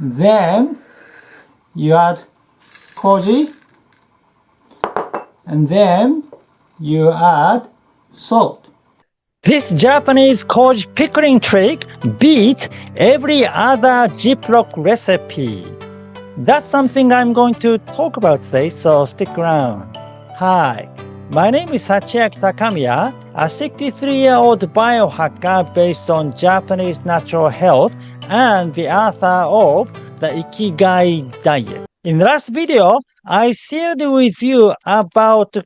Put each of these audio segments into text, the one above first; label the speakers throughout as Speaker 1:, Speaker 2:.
Speaker 1: Then you add koji, and then you add salt. This Japanese Koji Pickling trick beats every other Ziploc recipe. That's something I'm going to talk about today, so stick around. Hi, my name is Hachiaki Takamiya, a 63-year-old biohacker based on Japanese natural health and the author of the Ikigai diet. In the last video, I shared with you about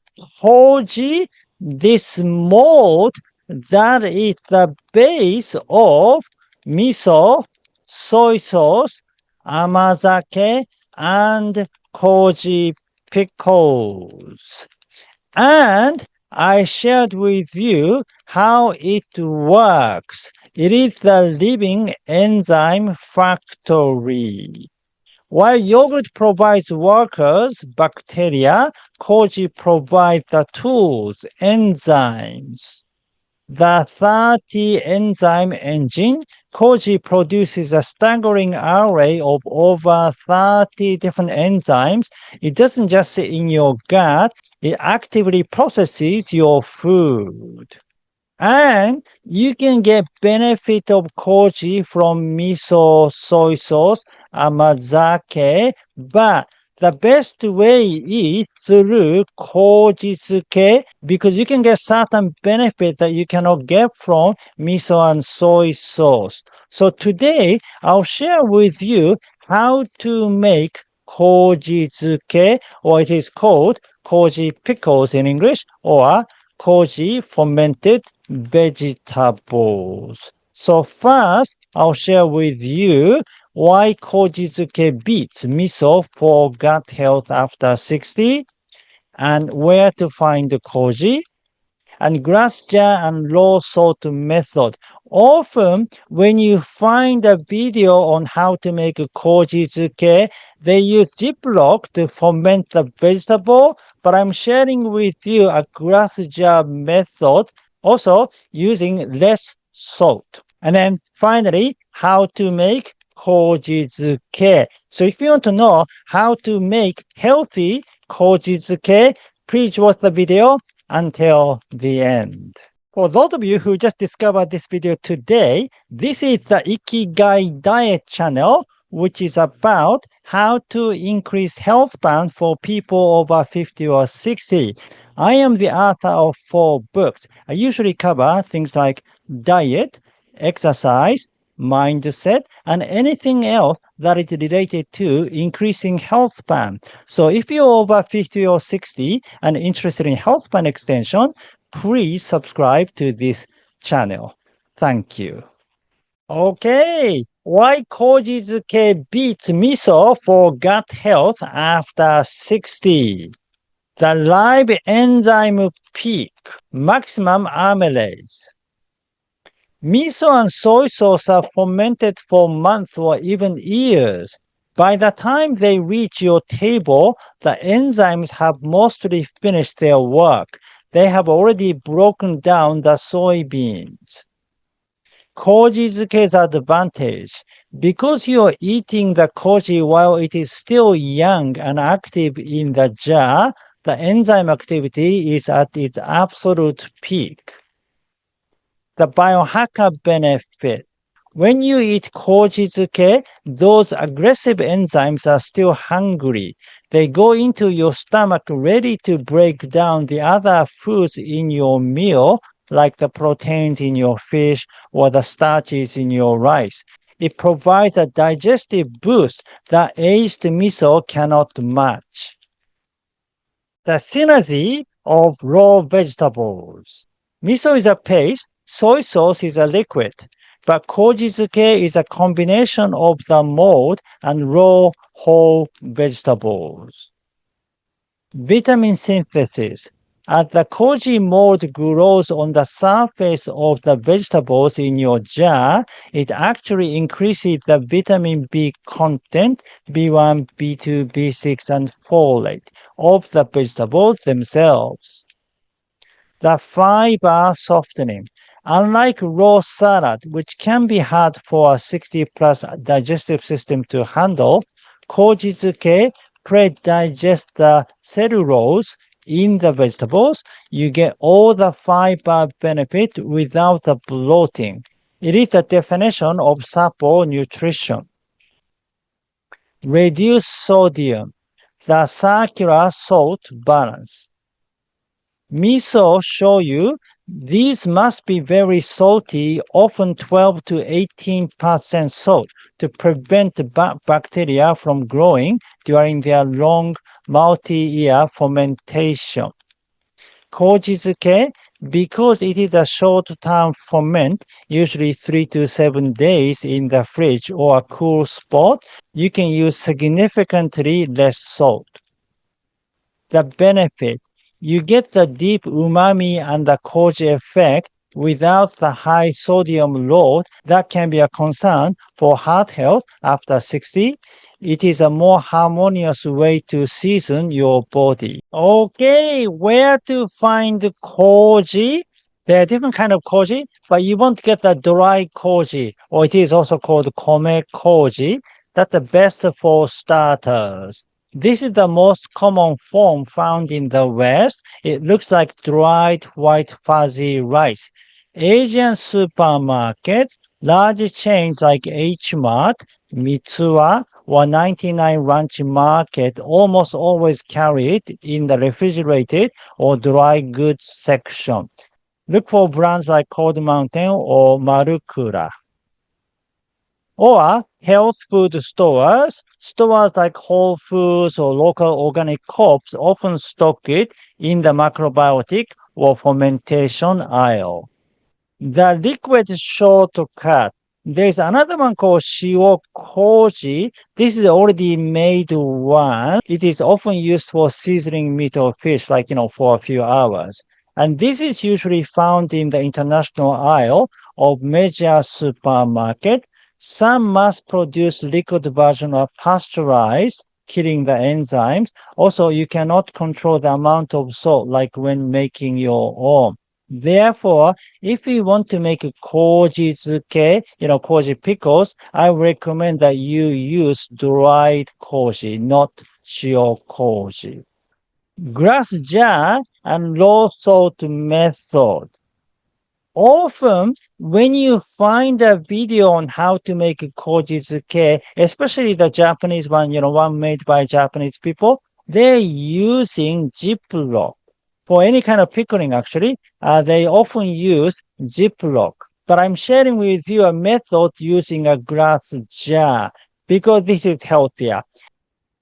Speaker 1: Koji, this mold that is the base of miso, soy sauce, amazake, and Koji Pickles. And I shared with you how it works. It is the living enzyme factory. While yogurt provides workers, bacteria, Koji provides the tools, enzymes. The 30 enzyme engine, Koji produces a staggering array of over 30 different enzymes. It doesn't just sit in your gut, it actively processes your food. And you can get benefit of Koji from miso, soy sauce, amazake, but the best way is through Kojizuke, because you can get certain benefit that you cannot get from miso and soy sauce. So today, I'll share with you how to make Kojizuke, or it is called Koji Pickles in English, or Koji fermented vegetables. So first, I'll share with you why Kojizuke beats miso for gut health after 60, and where to find the koji, and glass jar and low salt method. Often, when you find a video on how to make a Kojizuke, they use Ziploc to ferment the vegetable, but I'm sharing with you a glass jar method, also using less salt. And then finally, how to make Kojizuke. So if you want to know how to make healthy Kojizuke, please watch the video until the end. For those of you who just discovered this video today, this is the Ikigai diet channel, which is about how to increase health span for people over 50 or 60. I am the author of 4 books. I usually cover things like diet, exercise, mindset, and anything else that is related to increasing health span. So if you're over 50 or 60 and interested in health span extension, please subscribe to this channel. Thank you. Okay, why Kojizuke beats miso for gut health after 60? The live enzyme peak, maximum amylase. Miso and soy sauce are fermented for months or even years. By the time they reach your table, the enzymes have mostly finished their work. They have already broken down the soybeans. Kojizuke's advantage. Because you're eating the koji while it is still young and active in the jar, the enzyme activity is at its absolute peak. The biohacker benefit. When you eat Kojizuke, those aggressive enzymes are still hungry. They go into your stomach ready to break down the other foods in your meal, like the proteins in your fish or the starches in your rice. It provides a digestive boost that aged miso cannot match. The synergy of raw vegetables. Miso is a paste, soy sauce is a liquid, but Kojizuke is a combination of the mold and raw whole vegetables. Vitamin synthesis. As the koji mold grows on the surface of the vegetables in your jar, it actually increases the vitamin B content, B1, B2, B6, and folate of the vegetables themselves. The fiber softening. Unlike raw salad, which can be hard for a 60 plus digestive system to handle, Kojizuke pre-digest the cellulose in the vegetables. You get all the fiber benefit without the bloating. It is the definition of supple nutrition. Reduce sodium, the circular salt balance. Miso shoyu, these must be very salty, often 12 to 18% salt, to prevent bacteria from growing during their long multi-year fermentation. Kojizuke, because it is a short-term ferment, usually 3 to 7 days in the fridge or a cool spot, you can use significantly less salt. The benefit, you get the deep umami and the koji effect without the high sodium load that can be a concern for heart health after 60. It is a more harmonious way to season your body. Okay, where to find koji? There are different kind of koji, but you won't get the dry koji, or it is also called kome koji. That's the best for starters. This is the most common form found in the West. It looks like dried white fuzzy rice. Asian supermarkets, large chains like H-Mart, Mitsuwa, or 99 Ranch Market almost always carry it in the refrigerated or dry goods section. Look for brands like Cold Mountain or Marukura. Or health food stores. Stores like Whole Foods or local organic co-ops often stock it in the macrobiotic or fermentation aisle. The liquid shortcut. There's another one called shio koji. This is already made one. It is often used for seasoning meat or fish, like, for a few hours. And this is usually found in the international aisle of major supermarket. Some mass-produced liquid version are pasteurized, killing the enzymes. Also, you cannot control the amount of salt like when making your own. Therefore, if you want to make Kojizuke, Koji pickles, I recommend that you use dried koji, not shio koji. Glass jar and low salt method. Often, when you find a video on how to make Kojizuke, especially the Japanese one, one made by Japanese people, they're using Ziploc. For any kind of pickling, actually, they often use Ziploc. But I'm sharing with you a method using a glass jar because this is healthier.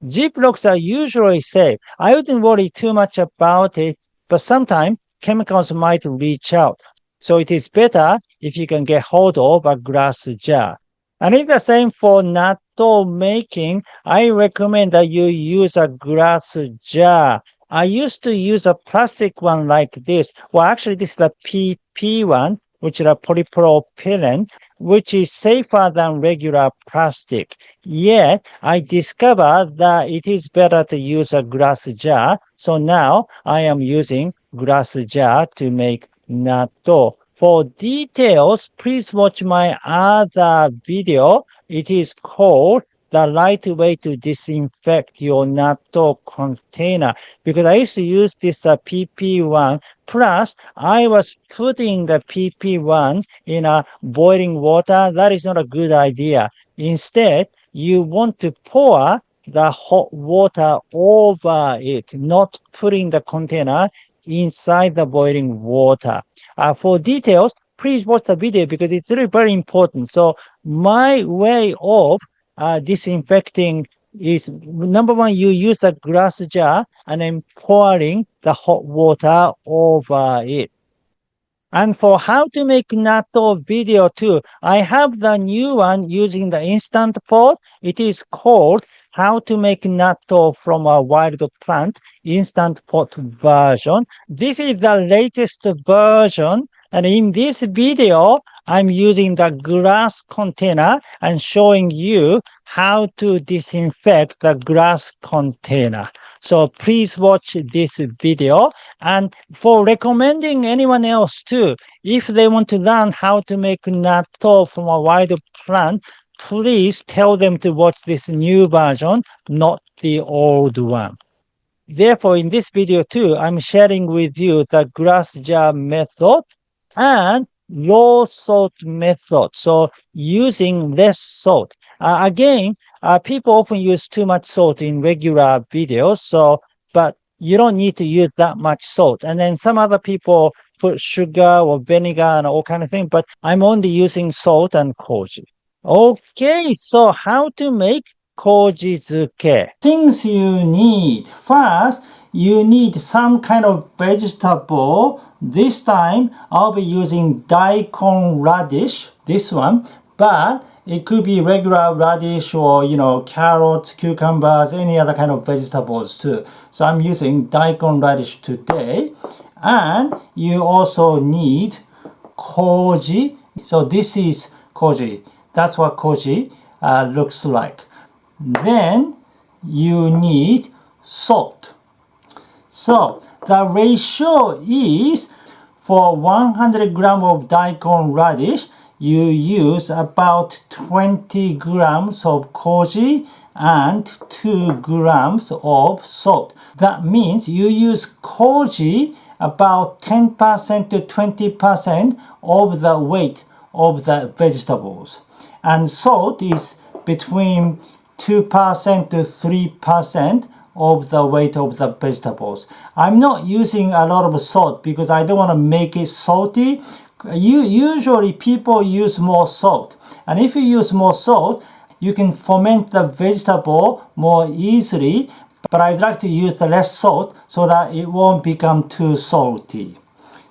Speaker 1: Ziplocs are usually safe. I wouldn't worry too much about it, but sometimes chemicals might leach out. So it is better if you can get hold of a glass jar. And it's the same for natto making. I recommend that you use a glass jar. I used to use a plastic one like this. Well, actually, this is a PP one, which is a polypropylene, which is safer than regular plastic. Yet, I discovered that it is better to use a glass jar. So now I am using glass jar to make natto. For details, please watch my other video. It is called The Right Way to Disinfect Your Natto Container. Because I used to use this PP1. Plus, I was putting the PP1 in a boiling water. That is not a good idea. Instead, you want to pour the hot water over it, not putting the container inside the boiling water. For details, please watch the video because it's really very important. So my way of disinfecting is, number one, you use the glass jar and then pouring the hot water over it. And for how to make natto video too, I have the new one using the Instant Pot. It is called How to Make Natto from a Wild Plant Instant Pot version. This is the latest version. And in this video, I'm using the glass container and showing you how to disinfect the glass container. So please watch this video. And for recommending anyone else too, if they want to learn how to make natto from a wild plant, please tell them to watch this new version, not the old one. Therefore, in this video too, I'm sharing with you the glass jar method and low salt method. So using less salt. Again, people often use too much salt in regular videos. But you don't need to use that much salt. And then some other people put sugar or vinegar and all kind of thing. But I'm only using salt and koji. Okay, so how to make Kojizuke. Things you need. First, you need some kind of vegetable. This time, I'll be using daikon radish, this one, but it could be regular radish or, carrots, cucumbers, any other kind of vegetables too. So I'm using daikon radish today. And you also need koji. So this is koji. That's what koji looks like. Then you need salt. So the ratio is for 100 gram of daikon radish, you use about 20 grams of koji and 2 grams of salt. That means you use koji about 10% to 20% of the weight of the vegetables. And salt is between 2% to 3% of the weight of the vegetables. I'm not using a lot of salt because I don't want to make it salty. Usually people use more salt. And if you use more salt, you can ferment the vegetable more easily. But I'd like to use the less salt so that it won't become too salty.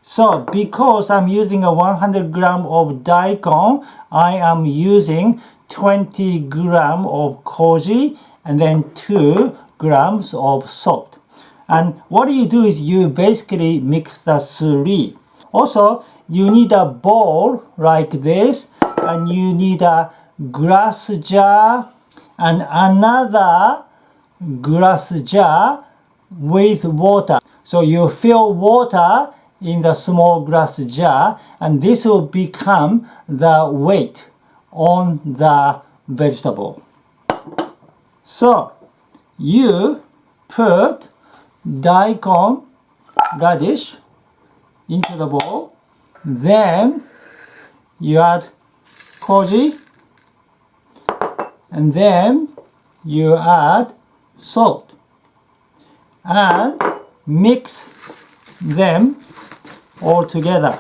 Speaker 1: So because I'm using a 100 gram of daikon, I am using 20 gram of koji and then 2 grams of salt. And what you do is you basically mix the three. Also, you need a bowl like this, and you need a glass jar and another glass jar with water. So you fill water in the small glass jar, and this will become the weight on the vegetable. So you put daikon radish into the bowl, then you add koji, and then you add salt and mix them all together.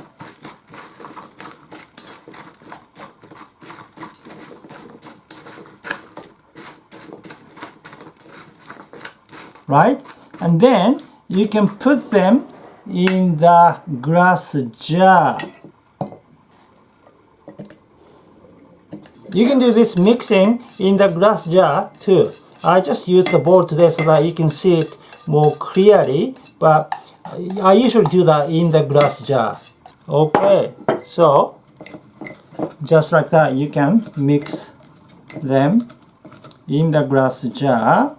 Speaker 1: Right? And then you can put them in the glass jar. You can do this mixing in the glass jar too. I just use the bowl today so that you can see it more clearly, but I usually do that in the glass jar. Okay, so just like that you can mix them in the glass jar.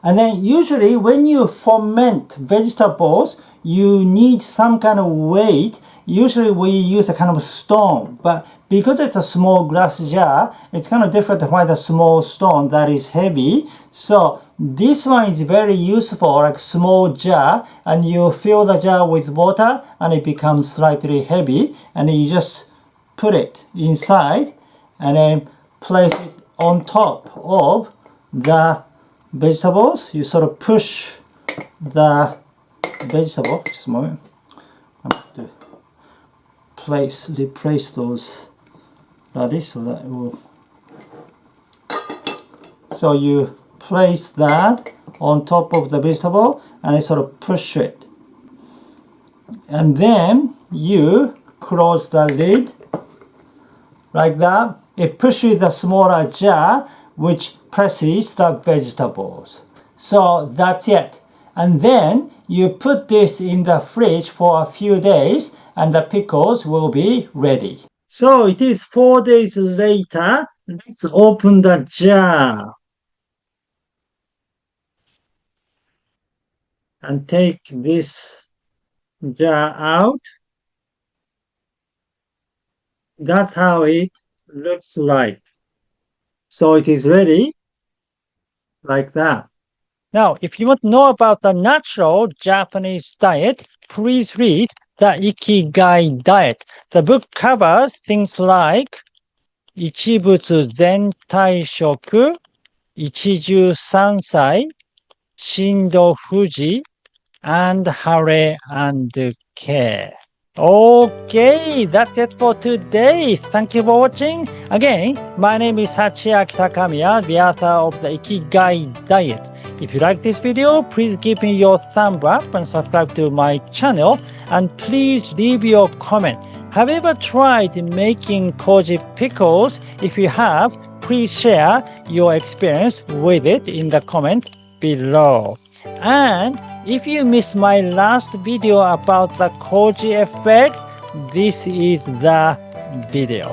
Speaker 1: And then usually when you ferment vegetables, you need some kind of weight. Usually we use a kind of stone, but because it's a small glass jar, it's kind of different to find a small stone that is heavy. So this one is very useful, like small jar, and you fill the jar with water and it becomes slightly heavy, and you just put it inside and then place it on top of the vegetables. You sort of push the vegetable. Just a moment. I'm going to replace those radish so that it will. So you place that on top of the vegetable and you sort of push it. And then you close the lid like that. It pushes the smaller jar, which presses the vegetables. So that's it. And then you put this in the fridge for a few days and the pickles will be ready. So it is 4 days later. Let's open the jar. and take this jar out. That's how it looks like. So it is ready like that. Now, if you want to know about the natural Japanese diet, please read the Ikigai diet. The book covers things like 一物全体食、一汁三菜、震度富士、and hare and care. Okay, that's it for today. Thank you for watching. Again, my name is Hachiaki Takamiya, the author of the Ikigai Diet. If you like this video, please give me your thumb up and subscribe to my channel. And please leave your comment. Have you ever tried making Koji Pickles? If you have, please share your experience with it in the comment below. And if you missed my last video about the Koji effect, this is the video.